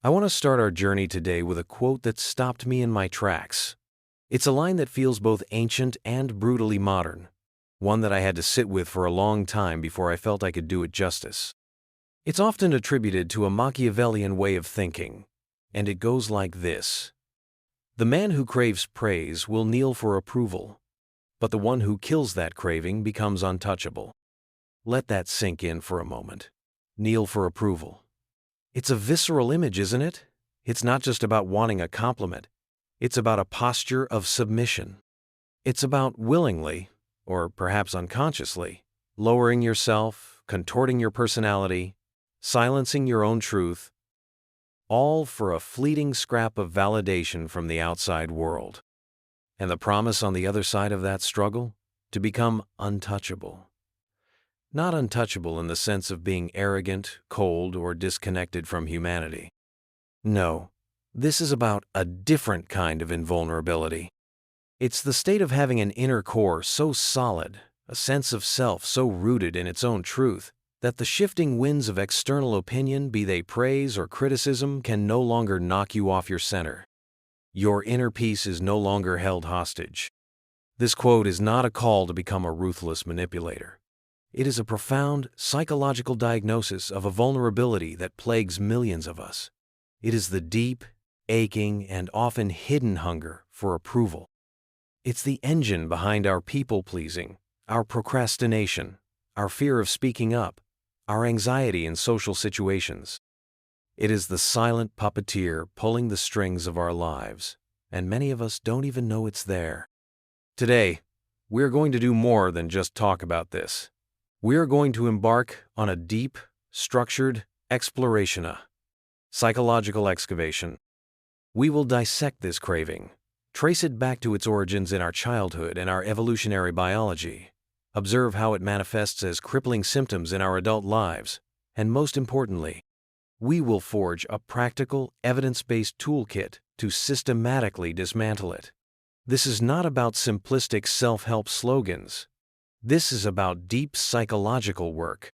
I want to start our journey today with a quote that stopped me in my tracks. It's a line that feels both ancient and brutally modern, one that I had to sit with for a long time before I felt I could do it justice. It's often attributed to a Machiavellian way of thinking, and it goes like this. The man who craves praise will kneel for approval, but the one who kills that craving becomes untouchable. Let that sink in for a moment. Kneel for approval. It's a visceral image, isn't it? It's not just about wanting a compliment. It's about a posture of submission. It's about willingly, or perhaps unconsciously, lowering yourself, contorting your personality, silencing your own truth, all for a fleeting scrap of validation from the outside world. And the promise on the other side of that struggle? To become untouchable. Not untouchable in the sense of being arrogant, cold, or disconnected from humanity. No, this is about a different kind of invulnerability. It's the state of having an inner core so solid, a sense of self so rooted in its own truth, that the shifting winds of external opinion, be they praise or criticism, can no longer knock you off your center. Your inner peace is no longer held hostage. This quote is not a call to become a ruthless manipulator. It is a profound psychological diagnosis of a vulnerability that plagues millions of us. It is the deep, aching, and often hidden hunger for approval. It's the engine behind our people-pleasing, our procrastination, our fear of speaking up, our anxiety in social situations. It is the silent puppeteer pulling the strings of our lives, and many of us don't even know it's there. Today, we're going to do more than just talk about this. We're going to embark on a deep, structured exploration, a psychological excavation. We will dissect this craving, trace it back to its origins in our childhood and our evolutionary biology, observe how it manifests as crippling symptoms in our adult lives, and most importantly, we will forge a practical, evidence-based toolkit to systematically dismantle it. This is not about simplistic self-help slogans. This is about deep psychological work.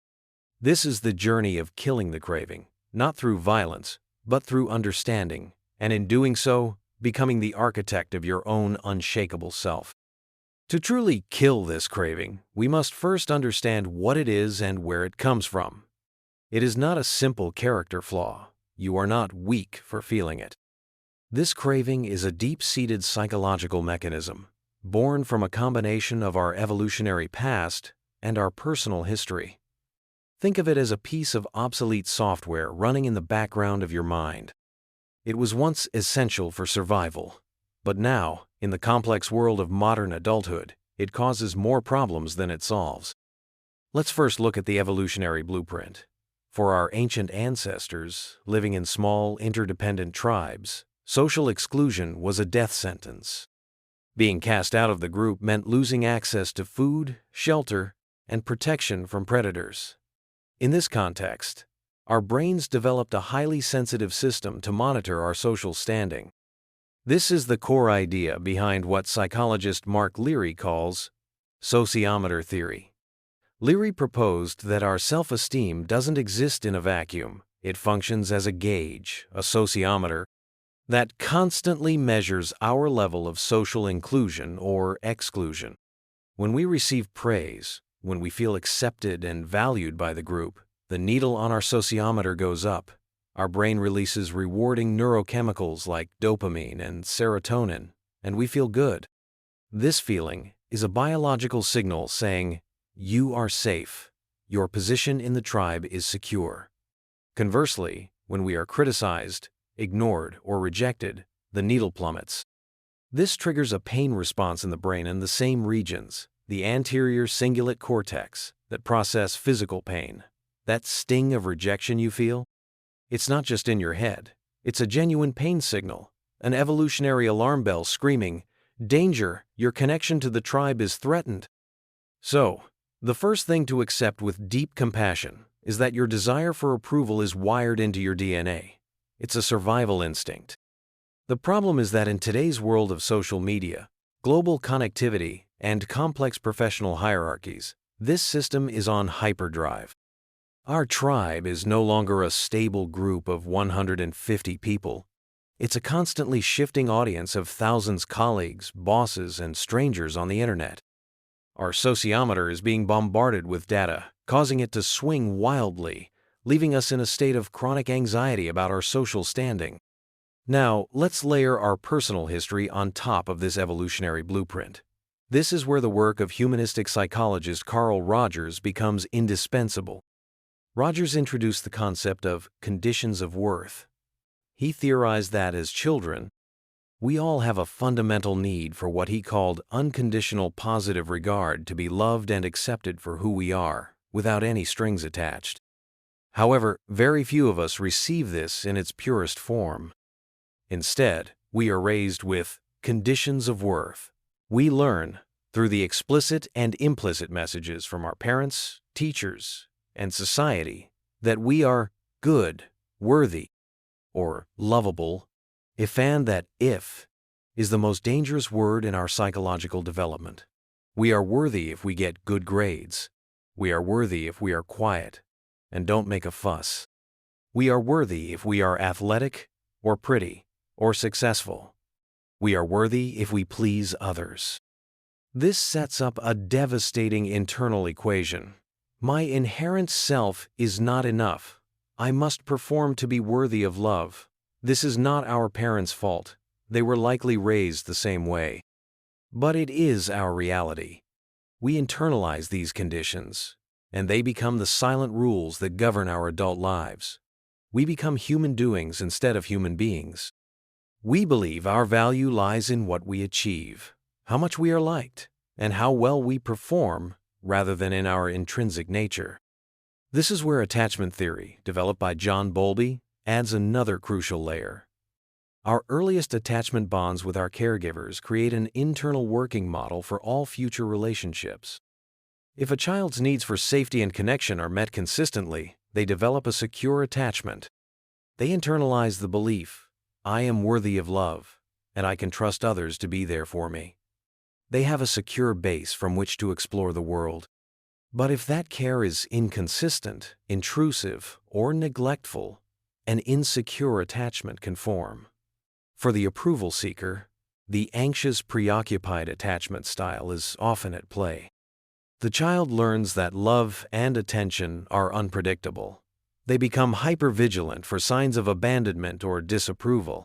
This is the journey of killing the craving, not through violence, but through understanding, and in doing so, becoming the architect of your own unshakable self. To truly kill this craving, we must first understand what it is and where it comes from. It is not a simple character flaw. You are not weak for feeling it. This craving is a deep-seated psychological mechanism, born from a combination of our evolutionary past and our personal history. Think of it as a piece of obsolete software running in the background of your mind. It was once essential for survival, but now, in the complex world of modern adulthood, it causes more problems than it solves. Let's first look at the evolutionary blueprint. For our ancient ancestors, living in small, interdependent tribes, social exclusion was a death sentence. Being cast out of the group meant losing access to food, shelter, and protection from predators. In this context, our brains developed a highly sensitive system to monitor our social standing. This is the core idea behind what psychologist Mark Leary calls Sociometer Theory. Leary proposed that our self-esteem doesn't exist in a vacuum. It functions as a gauge, a sociometer, that constantly measures our level of social inclusion or exclusion. When we receive praise, when we feel accepted and valued by the group, the needle on our sociometer goes up. Our brain releases rewarding neurochemicals like dopamine and serotonin, and we feel good. This feeling is a biological signal saying, "You are safe. Your position in the tribe is secure." Conversely, when we are criticized, ignored, or rejected, the needle plummets. This triggers a pain response in the brain in the same regions, the anterior cingulate cortex, that process physical pain. That sting of rejection you feel? It's not just in your head. It's a genuine pain signal, an evolutionary alarm bell screaming, "Danger, your connection to the tribe is threatened." So, the first thing to accept with deep compassion is that your desire for approval is wired into your DNA. It's a survival instinct. The problem is that in today's world of social media, global connectivity, and complex professional hierarchies, this system is on hyperdrive. Our tribe is no longer a stable group of 150 people. It's a constantly shifting audience of thousands of colleagues, bosses, and strangers on the internet. Our sociometer is being bombarded with data, causing it to swing wildly, leaving us in a state of chronic anxiety about our social standing. Now, let's layer our personal history on top of this evolutionary blueprint. This is where the work of humanistic psychologist Carl Rogers becomes indispensable. Rogers introduced the concept of conditions of worth. He theorized that as children, we all have a fundamental need for what he called unconditional positive regard, to be loved and accepted for who we are, without any strings attached. However, very few of us receive this in its purest form. Instead, we are raised with conditions of worth. We learn, through the explicit and implicit messages from our parents, teachers, and society, that we are good, worthy, or lovable. And that if is the most dangerous word in our psychological development. We are worthy if we get good grades. We are worthy if we are quiet and don't make a fuss. We are worthy if we are athletic or pretty or successful. We are worthy if we please others. This sets up a devastating internal equation. My inherent self is not enough. I must perform to be worthy of love. This is not our parents' fault. They were likely raised the same way. But it is our reality. We internalize these conditions, and they become the silent rules that govern our adult lives. We become human doings instead of human beings. We believe our value lies in what we achieve, how much we are liked, and how well we perform, rather than in our intrinsic nature. This is where attachment theory, developed by John Bowlby, adds another crucial layer. Our earliest attachment bonds with our caregivers create an internal working model for all future relationships. If a child's needs for safety and connection are met consistently, they develop a secure attachment. They internalize the belief, I am worthy of love, and I can trust others to be there for me. They have a secure base from which to explore the world. But if that care is inconsistent, intrusive, or neglectful, an insecure attachment can form. For the approval seeker, the anxious, preoccupied attachment style is often at play. The child learns that love and attention are unpredictable. They become hypervigilant for signs of abandonment or disapproval.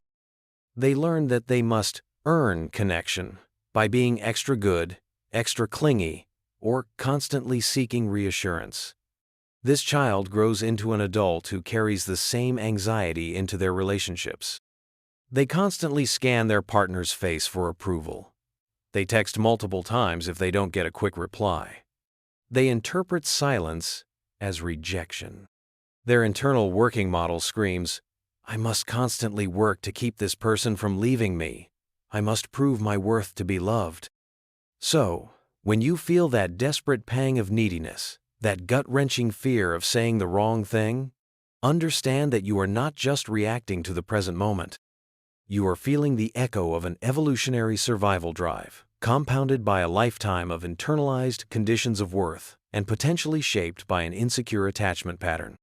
They learn that they must earn connection by being extra good, extra clingy, or constantly seeking reassurance. This child grows into an adult who carries the same anxiety into their relationships. They constantly scan their partner's face for approval. They text multiple times if they don't get a quick reply. They interpret silence as rejection. Their internal working model screams, I must constantly work to keep this person from leaving me. I must prove my worth to be loved. So, when you feel that desperate pang of neediness, that gut-wrenching fear of saying the wrong thing, understand that you are not just reacting to the present moment. You are feeling the echo of an evolutionary survival drive, compounded by a lifetime of internalized conditions of worth and potentially shaped by an insecure attachment pattern.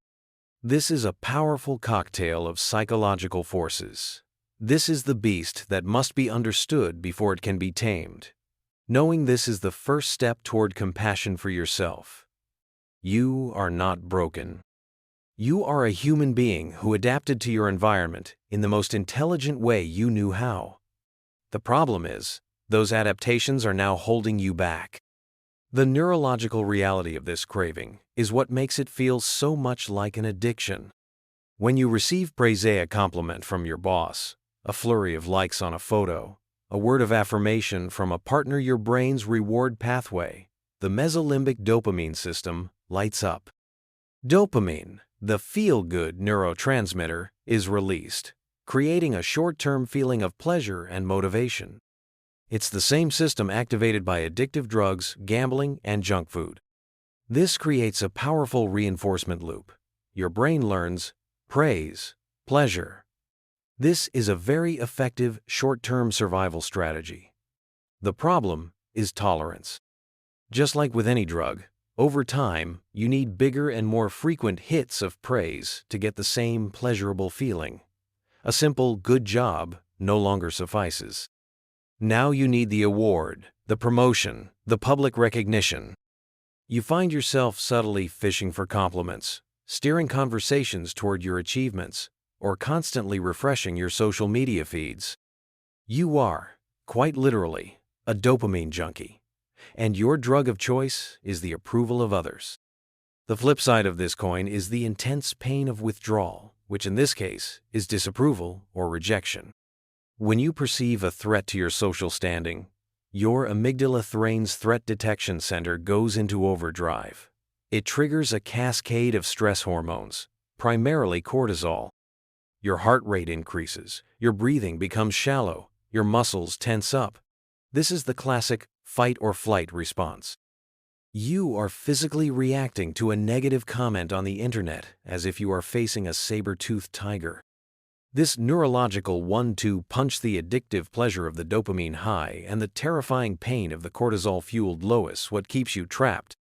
This is a powerful cocktail of psychological forces. This is the beast that must be understood before it can be tamed. Knowing this is the first step toward compassion for yourself. You are not broken. You are a human being who adapted to your environment in the most intelligent way you knew how. The problem is, those adaptations are now holding you back. The neurological reality of this craving is what makes it feel so much like an addiction. When you receive praise, a compliment from your boss, a flurry of likes on a photo, a word of affirmation from a partner, your brain's reward pathway, the mesolimbic dopamine system, lights up. Dopamine, the feel-good neurotransmitter, is released, creating a short-term feeling of pleasure and motivation. It's the same system activated by addictive drugs, gambling, and junk food. This creates a powerful reinforcement loop. Your brain learns praise, pleasure. This is a very effective short-term survival strategy. The problem is tolerance. Just like with any drug, Over time, you need bigger and more frequent hits of praise to get the same pleasurable feeling. A simple "good job" no longer suffices. Now you need the award, the promotion, the public recognition. You find yourself subtly fishing for compliments, steering conversations toward your achievements, or constantly refreshing your social media feeds. You are, quite literally, a dopamine junkie, and your drug of choice is the approval of others. The flip side of this coin is the intense pain of withdrawal, which in this case is disapproval or rejection. When you perceive a threat to your social standing, your amygdala-threins threat detection center goes into overdrive. It triggers a cascade of stress hormones, primarily cortisol. Your heart rate increases, your breathing becomes shallow, your muscles tense up. This is the classic fight or flight response. You are physically reacting to a negative comment on the internet as if you are facing a saber-toothed tiger. This neurological 1-2 punch, the addictive pleasure of the dopamine high and the terrifying pain of the cortisol-fueled low, is what keeps you trapped.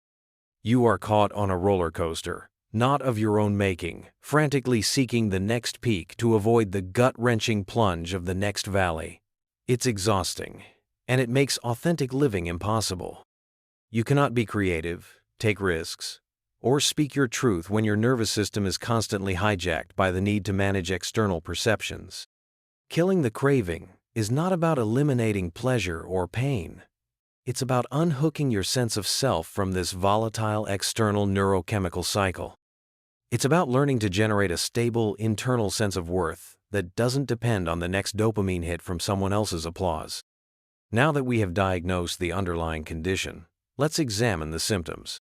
You are caught on a roller coaster, not of your own making, frantically seeking the next peak to avoid the gut-wrenching plunge of the next valley. It's exhausting, and it makes authentic living impossible. You cannot be creative, take risks, or speak your truth when your nervous system is constantly hijacked by the need to manage external perceptions. Killing the craving is not about eliminating pleasure or pain. It's about unhooking your sense of self from this volatile external neurochemical cycle. It's about learning to generate a stable internal sense of worth that doesn't depend on the next dopamine hit from someone else's applause. Now that we have diagnosed the underlying condition, let's examine the symptoms.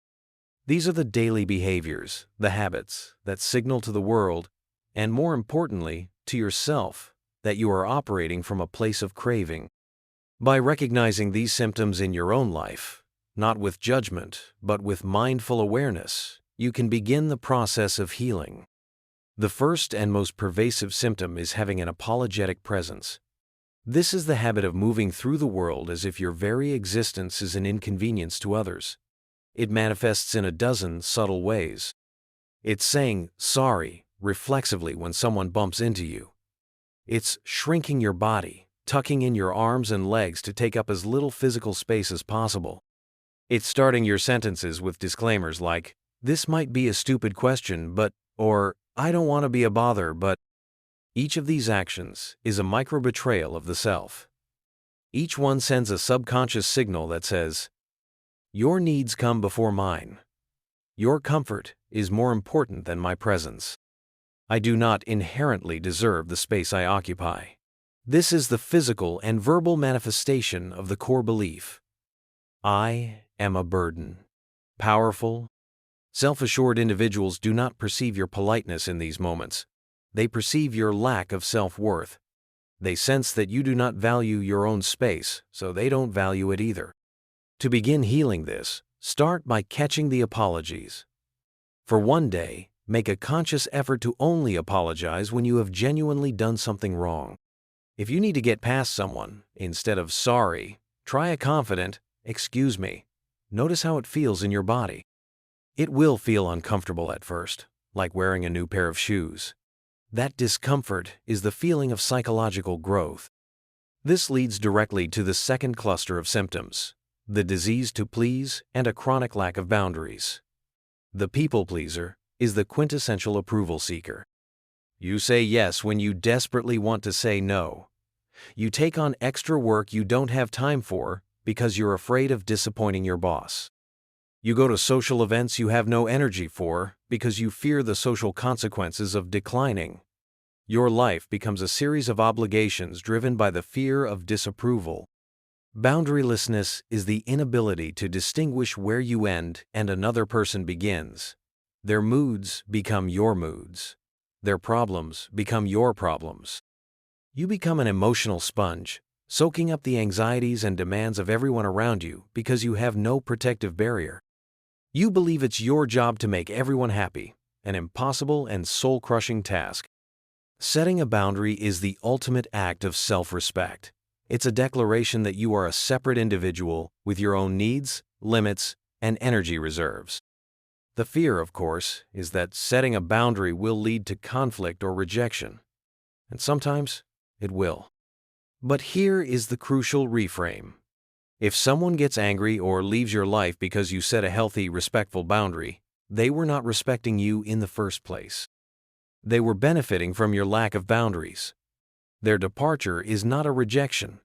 These are the daily behaviors, the habits that signal to the world, and more importantly, to yourself, that you are operating from a place of craving. By recognizing these symptoms in your own life, not with judgment, but with mindful awareness, you can begin the process of healing. The first and most pervasive symptom is having an apologetic presence. This is the habit of moving through the world as if your very existence is an inconvenience to others. It manifests in a dozen subtle ways. It's saying sorry reflexively when someone bumps into you. It's shrinking your body, tucking in your arms and legs to take up as little physical space as possible. It's starting your sentences with disclaimers like, "This might be a stupid question, but," or "I don't want to be a bother, but." Each of these actions is a micro-betrayal of the self. Each one sends a subconscious signal that says, "Your needs come before mine. Your comfort is more important than my presence. I do not inherently deserve the space I occupy." This is the physical and verbal manifestation of the core belief. I am a burden. Powerful, self-assured individuals do not perceive your politeness in these moments. They perceive your lack of self-worth. They sense that you do not value your own space, so they don't value it either. To begin healing this, start by catching the apologies. For one day, make a conscious effort to only apologize when you have genuinely done something wrong. If you need to get past someone, instead of sorry, try a confident, "Excuse me." Notice how it feels in your body. It will feel uncomfortable at first, like wearing a new pair of shoes. That discomfort is the feeling of psychological growth. This leads directly to the second cluster of symptoms, the disease to please and a chronic lack of boundaries. The people pleaser is the quintessential approval seeker. You say yes when you desperately want to say no. You take on extra work you don't have time for because you're afraid of disappointing your boss. You go to social events you have no energy for because you fear the social consequences of declining. Your life becomes a series of obligations driven by the fear of disapproval. Boundarylessness is the inability to distinguish where you end and another person begins. Their moods become your moods. Their problems become your problems. You become an emotional sponge, soaking up the anxieties and demands of everyone around you because you have no protective barrier. You believe it's your job to make everyone happy, an impossible and soul-crushing task. Setting a boundary is the ultimate act of self-respect. It's a declaration that you are a separate individual with your own needs, limits, and energy reserves. The fear, of course, is that setting a boundary will lead to conflict or rejection. And sometimes it will. But here is the crucial reframe. If someone gets angry or leaves your life because you set a healthy, respectful boundary, they were not respecting you in the first place. They were benefiting from your lack of boundaries. Their departure is not a rejection.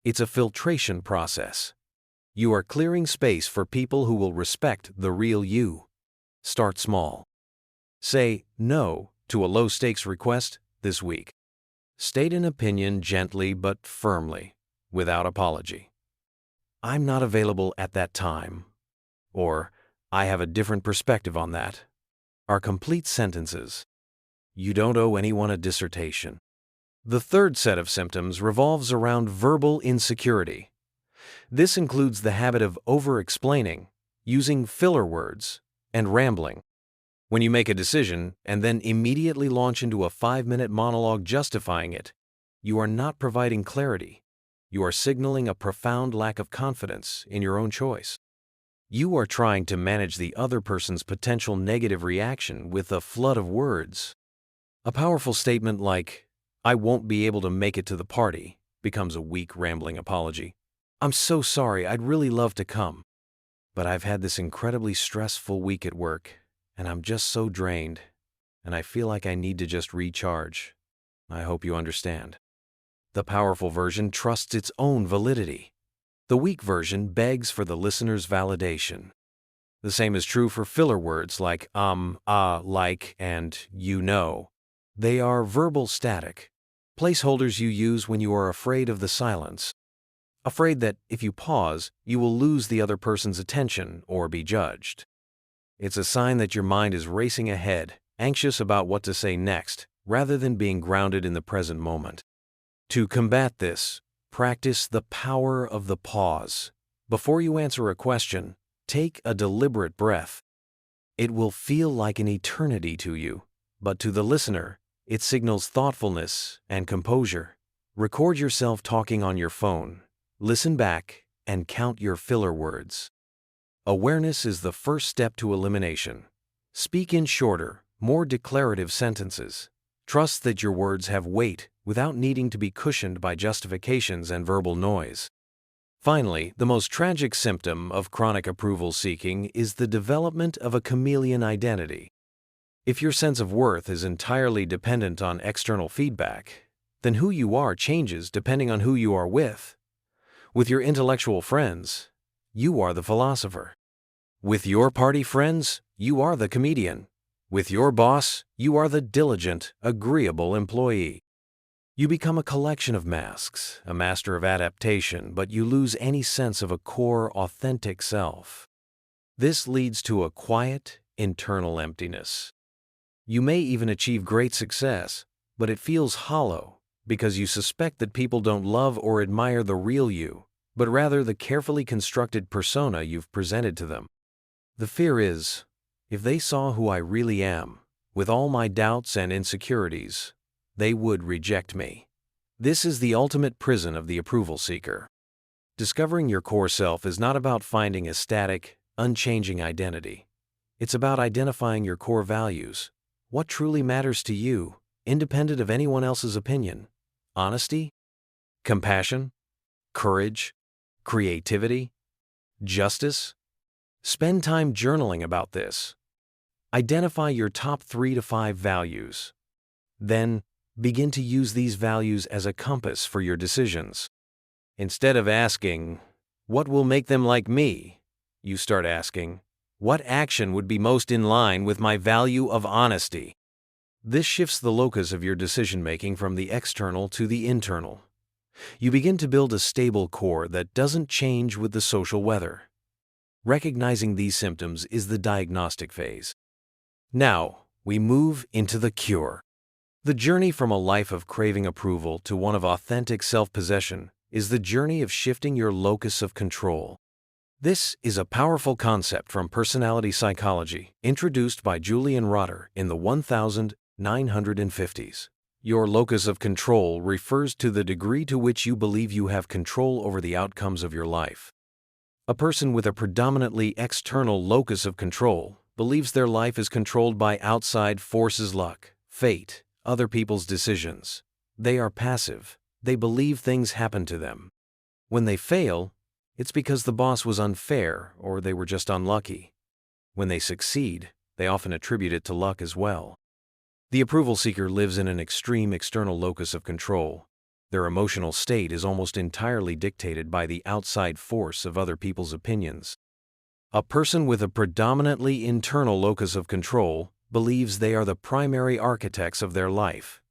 It's a filtration process. You are clearing space for people who will respect the real you. Start small. Say no to a low-stakes request this week. State an opinion gently but firmly, without apology. I'm not available at that time, or I have a different perspective on that, are complete sentences. You don't owe anyone a dissertation. The third set of symptoms revolves around verbal insecurity. This includes the habit of over-explaining, using filler words, and rambling. When you make a decision and then immediately launch into a 5-minute monologue justifying it, you are not providing clarity. You are signaling a profound lack of confidence in your own choice. You are trying to manage the other person's potential negative reaction with a flood of words. A powerful statement like, "I won't be able to make it to the party," becomes a weak, rambling apology. "I'm so sorry, I'd really love to come, but I've had this incredibly stressful week at work, and I'm just so drained, and I feel like I need to just recharge. I hope you understand." The powerful version trusts its own validity. The weak version begs for the listener's validation. The same is true for filler words like like, and you know. They are verbal static, placeholders you use when you are afraid of the silence. Afraid that if you pause, you will lose the other person's attention or be judged. It's a sign that your mind is racing ahead, anxious about what to say next, rather than being grounded in the present moment. To combat this, practice the power of the pause. Before you answer a question, take a deliberate breath. It will feel like an eternity to you, but to the listener, it signals thoughtfulness and composure. Record yourself talking on your phone, listen back, and count your filler words. Awareness is the first step to elimination. Speak in shorter, more declarative sentences. Trust that your words have weight without needing to be cushioned by justifications and verbal noise. Finally, the most tragic symptom of chronic approval seeking is the development of a chameleon identity. If your sense of worth is entirely dependent on external feedback, then who you are changes depending on who you are with. With your intellectual friends, you are the philosopher. With your party friends, you are the comedian. With your boss, you are the diligent, agreeable employee. You become a collection of masks, a master of adaptation, but you lose any sense of a core, authentic self. This leads to a quiet, internal emptiness. You may even achieve great success, but it feels hollow because you suspect that people don't love or admire the real you, but rather the carefully constructed persona you've presented to them. The fear is, if they saw who I really am, with all my doubts and insecurities, they would reject me. This is the ultimate prison of the approval seeker. Discovering your core self is not about finding a static, unchanging identity. It's about identifying your core values. What truly matters to you, independent of anyone else's opinion? Honesty? Compassion? Courage? Creativity? Justice? Spend time journaling about this. Identify your top 3 to 5 values. Then, begin to use these values as a compass for your decisions. Instead of asking, "What will make them like me?" you start asking, "What action would be most in line with my value of honesty?" This shifts the locus of your decision-making from the external to the internal. You begin to build a stable core that doesn't change with the social weather. Recognizing these symptoms is the diagnostic phase. Now, we move into the cure. The journey from a life of craving approval to one of authentic self-possession is the journey of shifting your locus of control. This is a powerful concept from personality psychology introduced by Julian Rotter in the 1950s. Your locus of control refers to the degree to which you believe you have control over the outcomes of your life. A person with a predominantly external locus of control believes their life is controlled by outside forces, luck, fate, other people's decisions. They are passive. They believe things happen to them. When they fail, it's because the boss was unfair or they were just unlucky. When they succeed, they often attribute it to luck as well. The approval seeker lives in an extreme external locus of control. Their emotional state is almost entirely dictated by the outside force of other people's opinions. A person with a predominantly internal locus of control believes they are the primary architects of their life.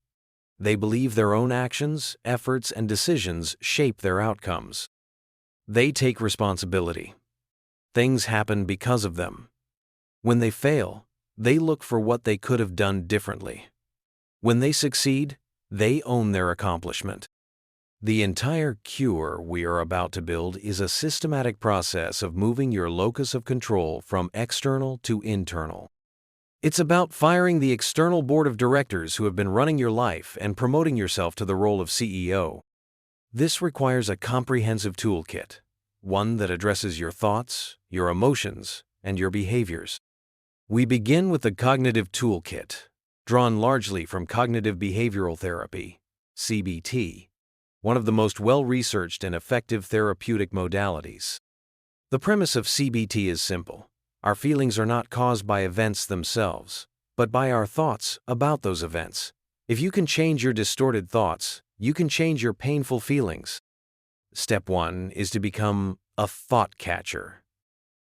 They believe their own actions, efforts, and decisions shape their outcomes. They take responsibility. Things happen because of them. When they fail, they look for what they could have done differently. When they succeed, they own their accomplishment. The entire cure we are about to build is a systematic process of moving your locus of control from external to internal. It's about firing the external board of directors who have been running your life and promoting yourself to the role of CEO. This requires a comprehensive toolkit, one that addresses your thoughts, your emotions, and your behaviors. We begin with the cognitive toolkit, drawn largely from cognitive behavioral therapy, CBT, one of the most well-researched and effective therapeutic modalities. The premise of CBT is simple. Our feelings are not caused by events themselves, but by our thoughts about those events. If you can change your distorted thoughts, you can change your painful feelings. Step 1 is to become a thought catcher.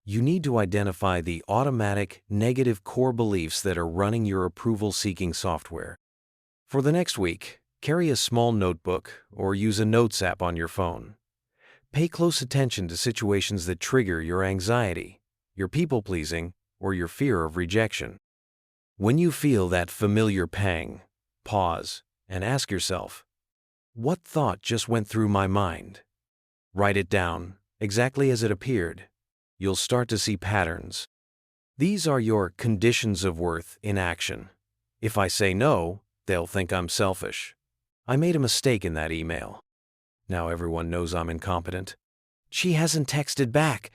You need to identify the automatic, negative core beliefs that are running your approval-seeking software. For the next week, carry a small notebook or use a notes app on your phone. Pay close attention to situations that trigger your anxiety, your people-pleasing, or your fear of rejection. When you feel that familiar pang, pause and ask yourself, what thought just went through my mind? Write it down, exactly as it appeared. You'll start to see patterns. These are your conditions of worth in action. If I say no, they'll think I'm selfish. I made a mistake in that email. Now everyone knows I'm incompetent. She hasn't texted back.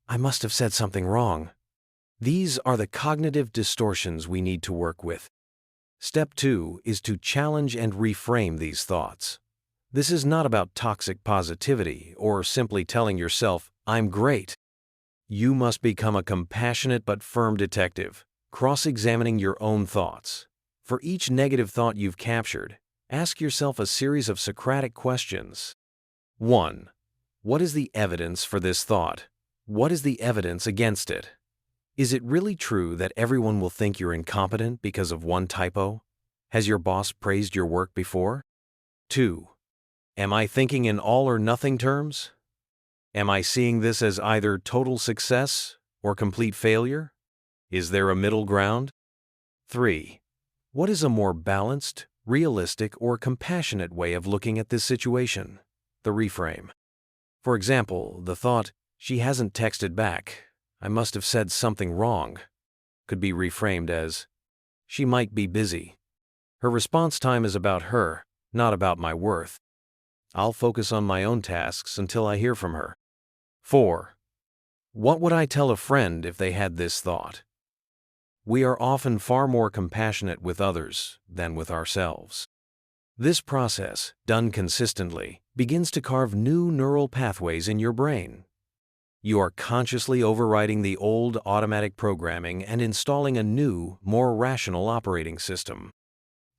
I must have said something wrong. These are the cognitive distortions we need to work with. Step 2 is to challenge and reframe these thoughts. This is not about toxic positivity or simply telling yourself, I'm great. You must become a compassionate but firm detective, cross-examining your own thoughts. For each negative thought you've captured, ask yourself a series of Socratic questions. 1. What is the evidence for this thought? What is the evidence against it? Is it really true that everyone will think you're incompetent because of one typo? Has your boss praised your work before? 2. Am I thinking in all or nothing terms? Am I seeing this as either total success or complete failure? Is there a middle ground? 3. What is a more balanced, realistic, or compassionate way of looking at this situation? The reframe. For example, the thought, she hasn't texted back, I must have said something wrong, could be reframed as, she might be busy. Her response time is about her, not about my worth. I'll focus on my own tasks until I hear from her. 4. What would I tell a friend if they had this thought? We are often far more compassionate with others than with ourselves. This process, done consistently, begins to carve new neural pathways in your brain. You are consciously overriding the old automatic programming and installing a new, more rational operating system.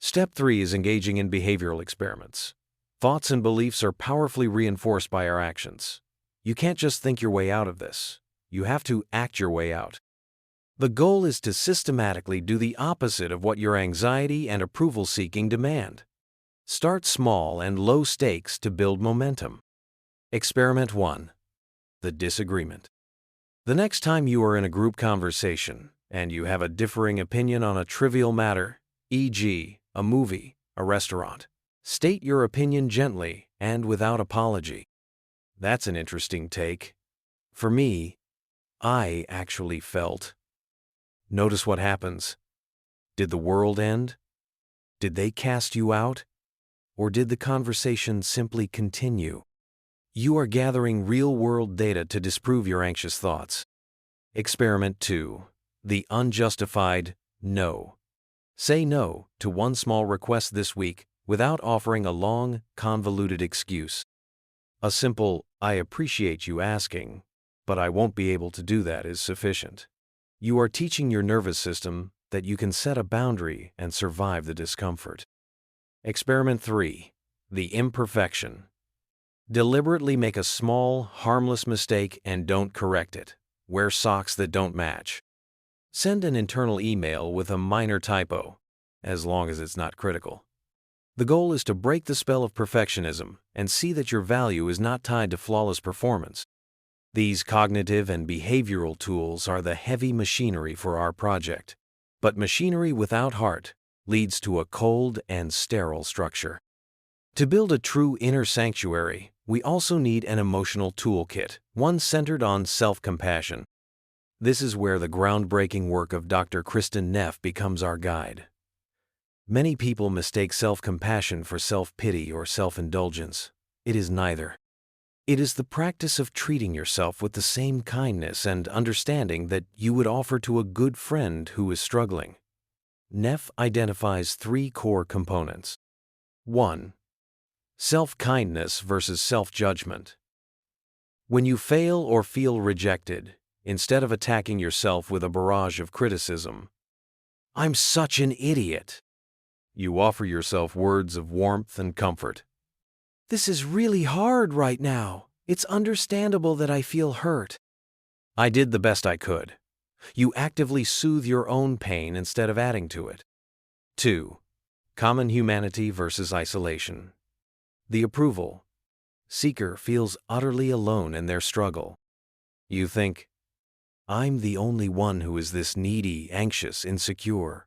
Step 3 is engaging in behavioral experiments. Thoughts and beliefs are powerfully reinforced by our actions. You can't just think your way out of this. You have to act your way out. The goal is to systematically do the opposite of what your anxiety and approval-seeking demand. Start small and low stakes to build momentum. Experiment 1. The disagreement. The next time you are in a group conversation and you have a differing opinion on a trivial matter, e.g., a movie, a restaurant, state your opinion gently and without apology. That's an interesting take. For me, I actually felt. Notice what happens. Did the world end? Did they cast you out? Or did the conversation simply continue? You are gathering real-world data to disprove your anxious thoughts. Experiment 2. The unjustified no. Say no to one small request this week without offering a long, convoluted excuse. A simple, "I appreciate you asking, but I won't be able to do that," is sufficient. You are teaching your nervous system that you can set a boundary and survive the discomfort. Experiment 3. The imperfection. Deliberately make a small, harmless mistake and don't correct it. Wear socks that don't match. Send an internal email with a minor typo, as long as it's not critical. The goal is to break the spell of perfectionism and see that your value is not tied to flawless performance. These cognitive and behavioral tools are the heavy machinery for our project. But machinery without heart leads to a cold and sterile structure. To build a true inner sanctuary, we also need an emotional toolkit, one centered on self-compassion. This is where the groundbreaking work of Dr. Kristen Neff becomes our guide. Many people mistake self-compassion for self-pity or self-indulgence. It is neither. It is the practice of treating yourself with the same kindness and understanding that you would offer to a good friend who is struggling. Neff identifies 3 core components. 1. Self-kindness versus self-judgment. When you fail or feel rejected, instead of attacking yourself with a barrage of criticism, "I'm such an idiot," you offer yourself words of warmth and comfort. "This is really hard right now. It's understandable that I feel hurt. I did the best I could." You actively soothe your own pain instead of adding to it. 2. Common humanity versus isolation. The approval seeker feels utterly alone in their struggle. You think, "I'm the only one who is this needy, anxious, insecure."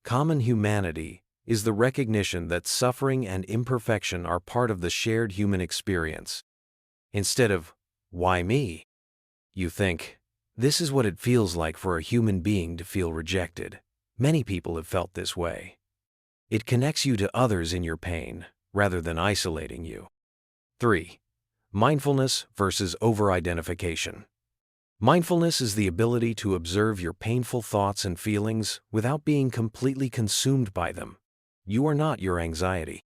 Common humanity is the recognition that suffering and imperfection are part of the shared human experience. Instead of, "Why me?" you think, "This is what it feels like for a human being to feel rejected. Many people have felt this way." It connects you to others in your pain, rather than isolating you. 3. Mindfulness versus over-identification. Mindfulness is the ability to observe your painful thoughts and feelings without being completely consumed by them. You are not your anxiety.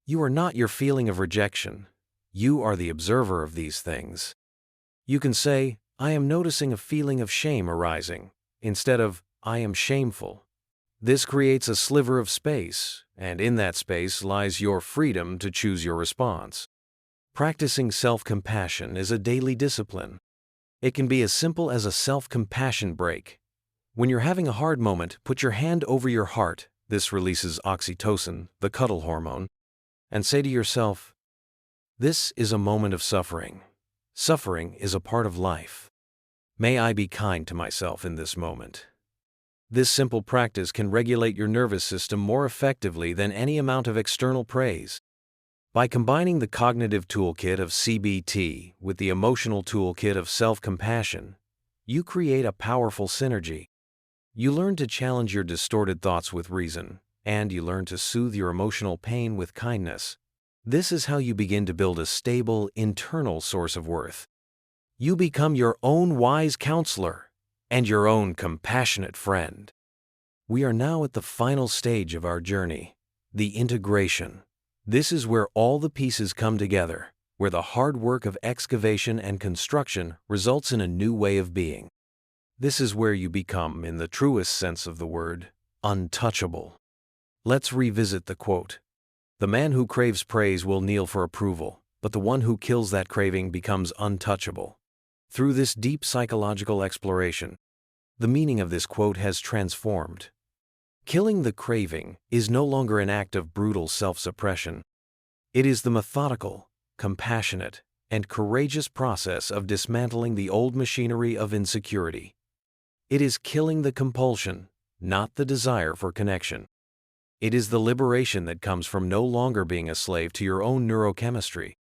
You are not your feeling of rejection. You are the observer of these things. You can say, "I am noticing a feeling of shame arising," instead of, "I am shameful." This creates a sliver of space, and in that space lies your freedom to choose your response. Practicing self-compassion is a daily discipline. It can be as simple as a self-compassion break. When you're having a hard moment, put your hand over your heart. This releases oxytocin, the cuddle hormone, and say to yourself, "This is a moment of suffering. Suffering is a part of life. May I be kind to myself in this moment." This simple practice can regulate your nervous system more effectively than any amount of external praise. By combining the cognitive toolkit of CBT with the emotional toolkit of self-compassion, you create a powerful synergy. You learn to challenge your distorted thoughts with reason, and you learn to soothe your emotional pain with kindness. This is how you begin to build a stable, internal source of worth. You become your own wise counselor and your own compassionate friend. We are now at the final stage of our journey, the integration. This is where all the pieces come together, where the hard work of excavation and construction results in a new way of being. This is where you become, in the truest sense of the word, untouchable. Let's revisit the quote. "The man who craves praise will kneel for approval, but the one who kills that craving becomes untouchable." Through this deep psychological exploration, the meaning of this quote has transformed. Killing the craving is no longer an act of brutal self-suppression. It is the methodical, compassionate, and courageous process of dismantling the old machinery of insecurity. It is killing the compulsion, not the desire for connection. It is the liberation that comes from no longer being a slave to your own neurochemistry.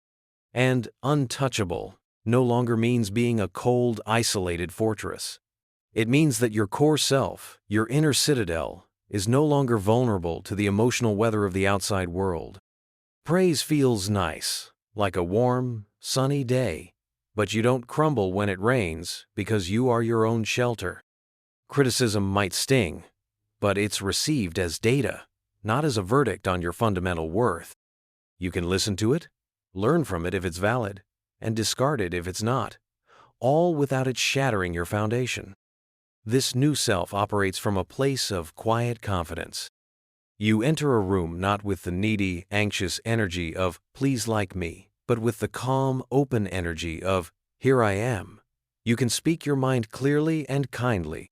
And untouchable no longer means being a cold, isolated fortress. It means that your core self, your inner citadel, is no longer vulnerable to the emotional weather of the outside world. Praise feels nice, like a warm, sunny day, but you don't crumble when it rains because you are your own shelter. Criticism might sting, but it's received as data, not as a verdict on your fundamental worth. You can listen to it, learn from it if it's valid, and discard it if it's not, all without it shattering your foundation. This new self operates from a place of quiet confidence. You enter a room not with the needy, anxious energy of, please like me, but with the calm, open energy of, here I am. You can speak your mind clearly and kindly,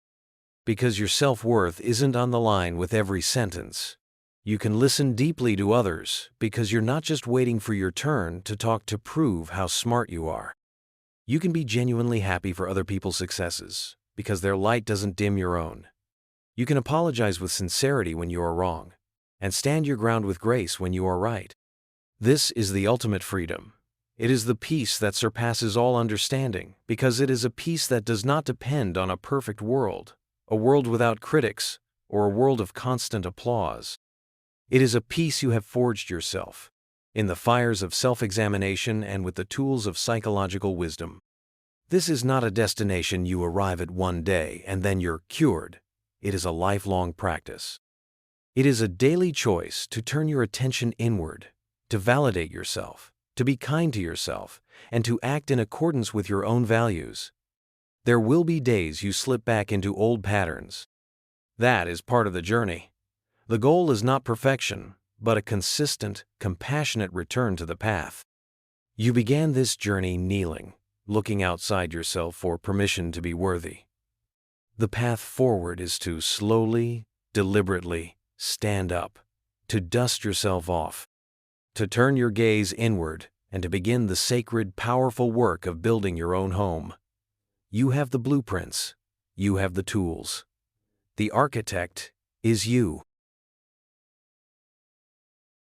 because your self-worth isn't on the line with every sentence. You can listen deeply to others, because you're not just waiting for your turn to talk to prove how smart you are. You can be genuinely happy for other people's successes, because their light doesn't dim your own. You can apologize with sincerity when you are wrong, and stand your ground with grace when you are right. This is the ultimate freedom. It is the peace that surpasses all understanding, because it is a peace that does not depend on a perfect world, a world without critics, or a world of constant applause. It is a peace you have forged yourself, in the fires of self-examination and with the tools of psychological wisdom. This is not a destination you arrive at one day and then you're cured. It is a lifelong practice. It is a daily choice to turn your attention inward, to validate yourself, to be kind to yourself, and to act in accordance with your own values. There will be days you slip back into old patterns. That is part of the journey. The goal is not perfection, but a consistent, compassionate return to the path. You began this journey kneeling, looking outside yourself for permission to be worthy. The path forward is to slowly, deliberately stand up, to dust yourself off, to turn your gaze inward, and to begin the sacred, powerful work of building your own home. You have the blueprints. You have the tools. The architect is you.